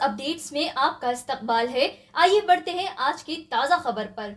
Updates में आपका इस्तकबाल है। आइए बढ़ते हैं आज की ताज़ा खबर पर।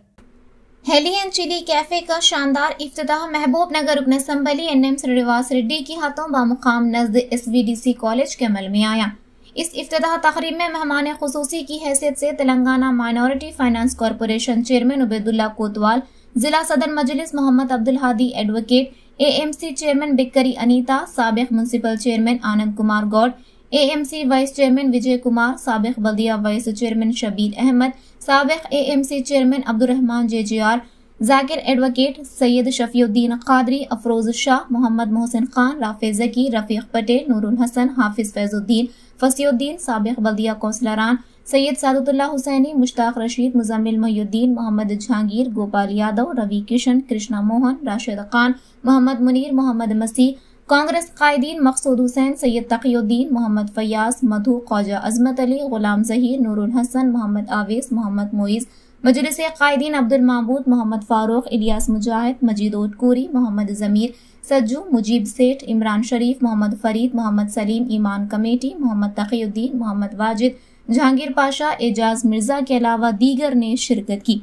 हेली एंड चिली कैफे का शानदार इफ्तिताह महबूब नगर रुकन असम्बली एनएम श्रीनिवास रेड्डी के हाथों बामुकाम नज़द एसवीडीसी कॉलेज के अमल में आया। इस इफ्तिताह तकरीब में मेहमान खुसूसी की हैसियत से Telangana minority finance corporation chairman Ubaidullah Kotwal, जिला सदर Majlis Mohammed Abdul Hadi advocate, AMC chairman Bikkari Anitha, साबिक municipal chairman Anand Kumar Goud, AMC vice chairman Vijay Kumar, साबिक बल्दिया वाइस चेयरमैन शबीर अहमद, साबिक AMC chairman Abdurrahman JJR, Zakir advocate, Syed Shafiuddin Qadri, Afroz Shah, Mohammed Mohsin Khan, Rafe Zaki, Rafiq Patel, Noorul Hasan, Hafiz Faizuddin, Fasiuddin, साबिक बल्दिया कौंसलरान सैयद सादुल्ला हुसैनी, मुश्ताक रशीद, मुजम्मिल मोहिउद्दीन, मोहम्मद जहांगीर, गोपाल यादव, रवि किशन, कृष्णा मोहन, राशिद खान, मोहम्मद मुनीर, मोहम्मद मसीह, कांग्रेस कायदीन मकसूद हुसैन, सैयद तकीउद्दीन, मोहम्मद फयाज, मधु, ख्वाजा अजमत अली, गुलाम जहीर, नूरुल हसन, मोहम्मद आवेस, मोहम्मद मोइज, मजलिस कायदीन अब्दुल माबूद, मोहम्मद फारूक, इलियास मुजाहिद, मजीद ओटकूरी, मोहम्मद जमीर, सज्जू, मुजीब सेठ, इमरान शरीफ, मोहम्मद फरीद, मोहम्मद सलीम, ईमान कमेटी, मोहम्मद तकीउद्दीन, मोहम्मद वाजिद, जहांगीर पाशा, एजाज मिर्जा के अलावा दीगर ने शिरकत की।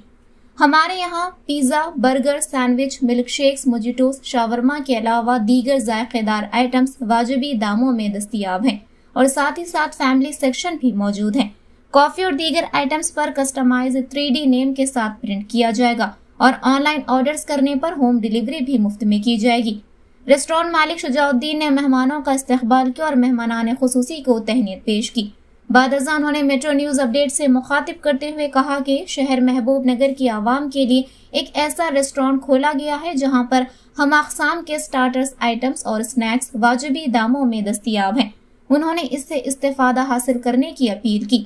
हमारे यहाँ pizza, burger, sandwich, milk shakes, mojitos, shawarma के अलावा दीगर जायकेदार आइटम्स वाजिबी दामों में दस्तयाब हैं और साथ ही साथ फैमिली सेक्शन भी मौजूद है। कॉफी और दीगर आइटम्स पर कस्टमाइज 3D नेम के साथ प्रिंट किया जाएगा और ऑनलाइन ऑर्डर्स करने पर होम डिलीवरी भी मुफ्त में की जाएगी। रेस्टोरेंट मालिक शुजाउद्दीन ने मेहमानों का इस्तकबाल किया और मेहमानान खुसूसी को तहनीत पेश की। बाद अज़ां उन्होंने मेट्रो न्यूज अपडेट से मुखातिब करते हुए कहा कि शहर महबूब नगर की आवाम के लिए एक ऐसा रेस्टोरेंट खोला गया है जहां पर हम अक़साम के स्टार्टर्स आइटम्स और स्नैक्स वाजिबी दामों में दस्तयाब हैं। उन्होंने इससे इस्तेफादा हासिल करने की अपील की।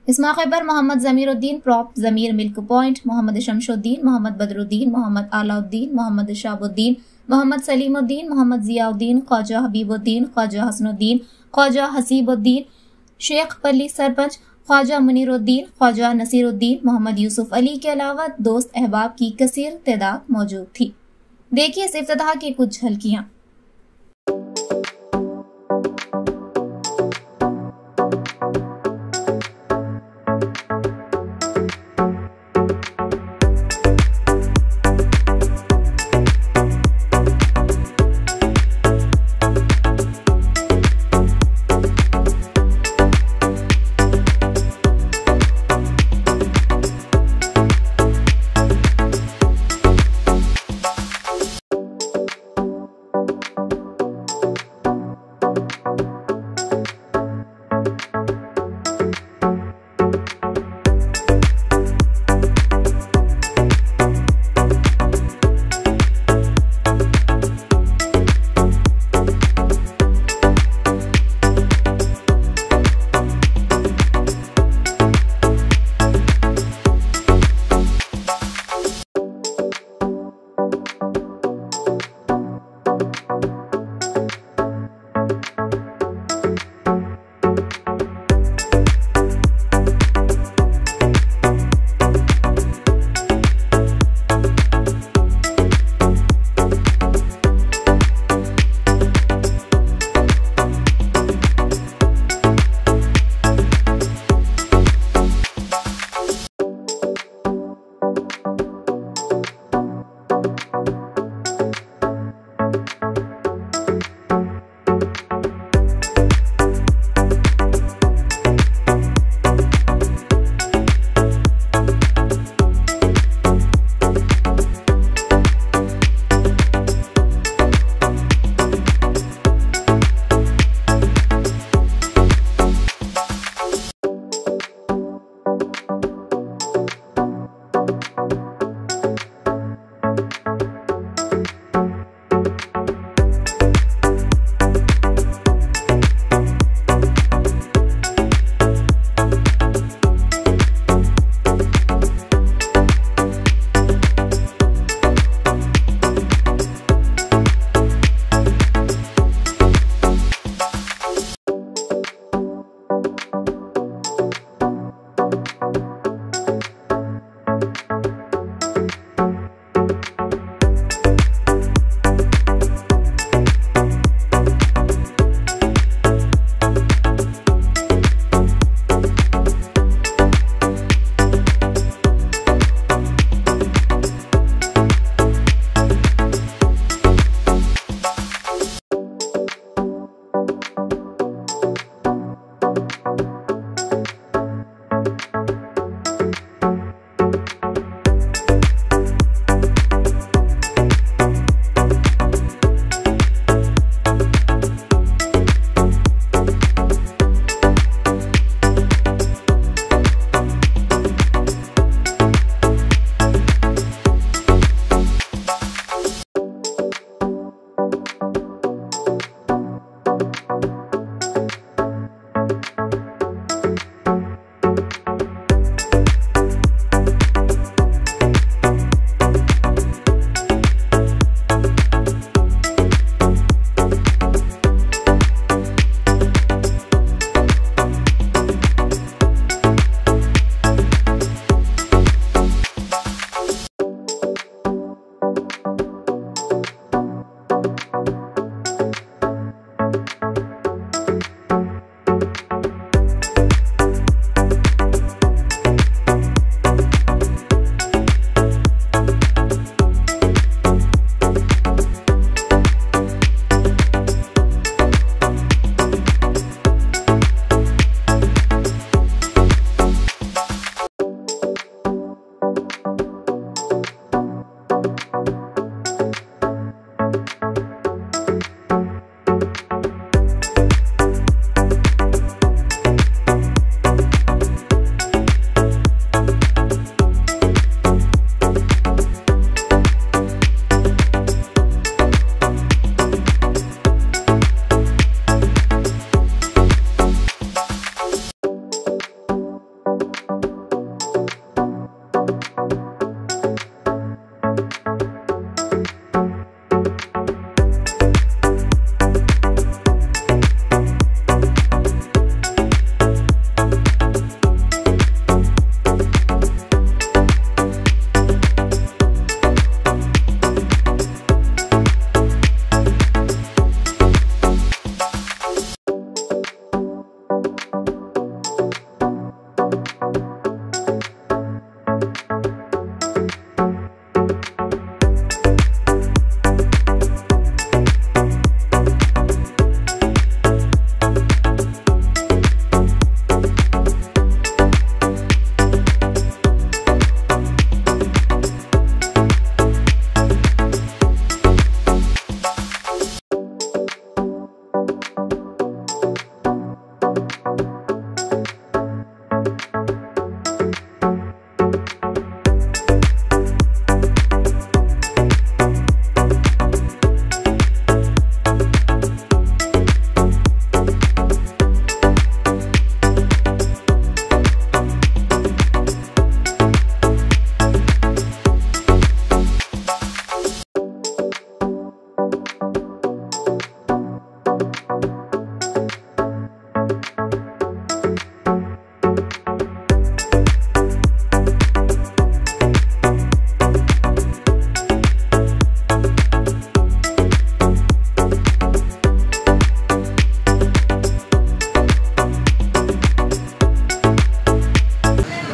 इस मौके पर मोहम्मद जमीरुद्दीन प्रॉप, जमीर मिल्क पॉइंट, मोहम्मद शमशुद्दीन, मोहम्मद बदरुद्दीन, मोहम्मद आलाउद्दीन, मोहम्मद शाबुद्दीन, मोहम्मद सलीमुद्दीन, मोहम्मद जियाउद्दीन, ख्वाजा हबीबुद्दीन, ख्वाजा हसनुद्दीन, ख्वाजा हसीबुद्दीन, शेख पल्ली सरपंच, ख्वाजा मुनीरुद्दीन, ख्वाजा नसीरुद्दीन, मोहम्मद यूसुफ अली के अलावा दोस्त अहबाब की कसीर तादाद मौजूद थी। देखिए इस इफ्तिताह की कुछ झलकियां।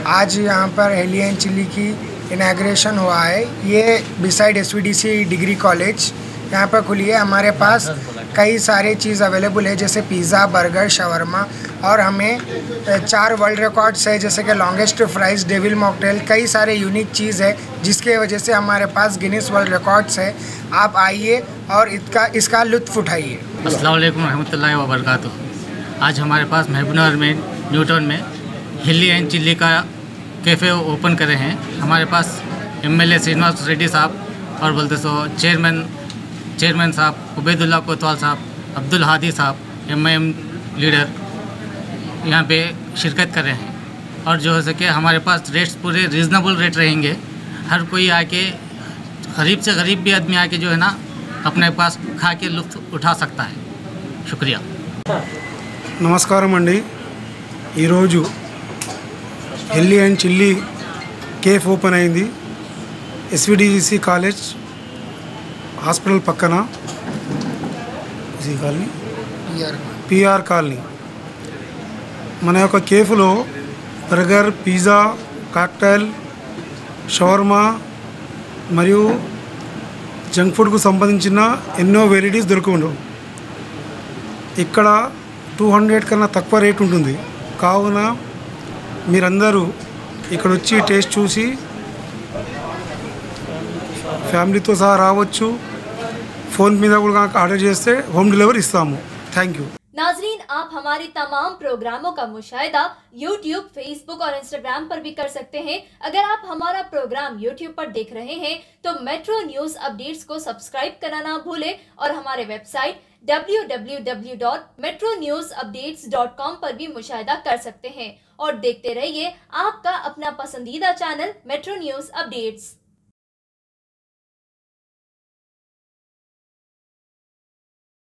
आज यहाँ पर हेली एंड चिल्ली की इनॉग्रेशन हुआ है। ये बिसाइड एसवीडीसी डिग्री कॉलेज यहाँ पर खुली है। हमारे पास कई सारे चीज़ अवेलेबल है, जैसे पिज़्ज़ा, बर्गर, शवरमा, और हमें 4 वर्ल्ड रिकॉर्ड्स है, जैसे कि लॉन्गेस्ट फ्राइज, डेविल मॉकटेल, कई सारे यूनिक चीज़ है जिसके वजह से हमारे पास गिनीज वर्ल्ड रिकॉर्ड्स है। आप आइए और इसका लुत्फ़ उठाइए। अस्सलाम वालेकुम रहमतुल्लाहि व बरकातुहू। आज हमारे पास महबूबनगर में न्यूटन में हेली एंड चिल्ली का कैफ़े ओपन करे हैं। हमारे पास एमएलए श्रीनिवास रेड्डी साहब और बोलते सो चेयरमैन साहब, उबैदुल्ला कोतवाल साहब, अब्दुल हादी साहब, एमआईएम लीडर यहाँ पे शिरकत कर रहे हैं। और जो हो सके हमारे पास रेट्स पूरे रीज़नेबल रेट रहेंगे। हर कोई आके, गरीब से गरीब भी आदमी आके जो है ना अपने पास खा के लुत्फ़ उठा सकता है। शुक्रिया। నమస్కారం అండి। ఈరోజు హెల్లీ అండ్ చిల్లీ కేఫ్ ఓపెన్ అయింది ఎస్విడిసి కాలేజ్ హాస్పిటల్ పక్కన, కాలనీ పిఆర్ కాలనీ। మన యొక్క కేఫ్లో బర్గర్, పిజ్జా, కాక్టైల్, షవర్మా మరియు జంక్ ఫుడ్కు సంబంధించిన ఎన్నో వెరైటీస్ దొరుకుతుండవు। ఇక్కడ 200 కన్నా తక్కువ రేట్ ఉంటుంది। కావున మీరందరూ ఇక్కడ వచ్చి టేస్ట్ చూసి ఫ్యామిలీతో సహా రావచ్చు। फ़ोन మీద కూడా ఆర్డర్ చేస్తే होम डिलीवरी ఇస్తాము। Thank you. नाजरीन, आप हमारे तमाम प्रोग्रामों का मुशाहिदा YouTube, Facebook और Instagram पर भी कर सकते हैं। अगर आप हमारा प्रोग्राम YouTube पर देख रहे हैं तो मेट्रो न्यूज़ अपडेट्स को सब्सक्राइब करना ना भूलें और हमारे वेबसाइट www.metronewsupdates.com पर भी मुशाहिदा कर सकते हैं। और देखते रहिए आपका अपना पसंदीदा चैनल मेट्रो न्यूज़ अपडेट्स।